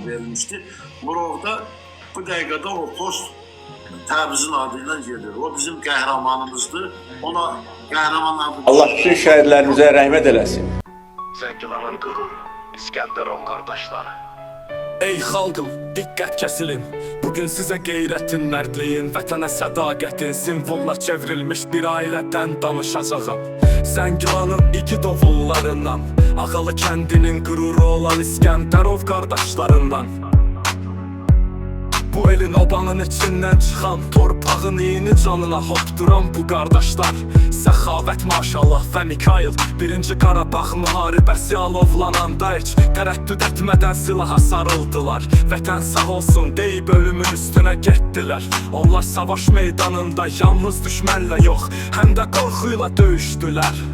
verilmişdi. Murovda bu dəqiqədə o post Təbrizin adıyla gedir. O bizim qəhrəmanımızdır. Ona qəhrəman adı... Allah bütün şəhidlərimizə rəhmət eləsin. Zəngilanın qüruru, İskəndərov qardaşları. Ey xalqım, diqqət kəsilin. Bugün sizə qeyrətin, mərdliyin, vətənə sədaqətin simvollar çevrilmiş bir ailədən danışacağım. Zəngilanın iki dovullarından, Ağalı kəndinin qüruru olan İskəndərov qardaşlarından. Bu elin obanın içindən çıxan, torpağın iyini canına hopduran bu qardaşlar. Səxavət maşallah və Mikail birinci Qarabağ müharibəsi alovlananda heç tərəddüd etmədən silaha sarıldılar. Vətən sağ olsun deyib ölümün üstünə getdilər. Onlar savaş meydanında yalnız düşmənlə yox, həm də qorxuyla döyüşdülər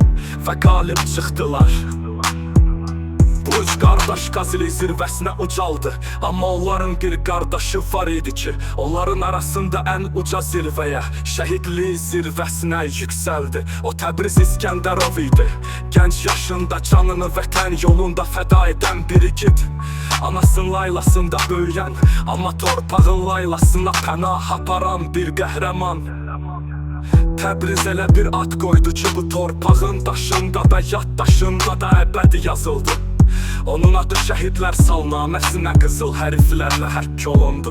və qalib çıxdılar. Bu üç qardaş Qazili zirvəsinə ucaldı. Amma onların bir qardaşı var idi ki, onların arasında ən uca zirvəyə, şəhidlik zirvəsinə yüksəldi. O Təbriz İskəndərov idi. Gənc yaşında canını vətən yolunda fəda edən bir igid. Anasının laylasında böyüyən, amma torpağın laylasına pənah aparan bir qəhrəman. Təbriz elə bir ad qoydu ki, bu torpağın daşında da, yaddaşında da əbədi yazıldı. Onun adı şəhidlər salnaməsinə qızıl hərflərlə həkk olundu.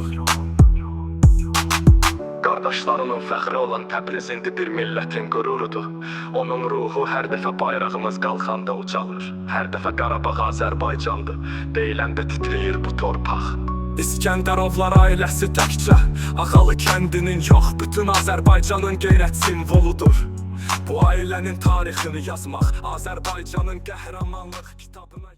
Qardaşlarının fəxri olan Təbriz indi bir millətin qürurudur. Onun ruhu hər dəfə bayrağımız qalxanda ucalır. Hər dəfə Qarabağ Azərbaycandır deyiləndə titriyir bu torpaq. İskəndərovlar ailəsi təkcə Ağalı kəndinin yox, bütün Azərbaycanın qeyrət simvoludur. Bu ailənin tarixini yazmaq Azərbaycanın qəhrəmanlıq kitabına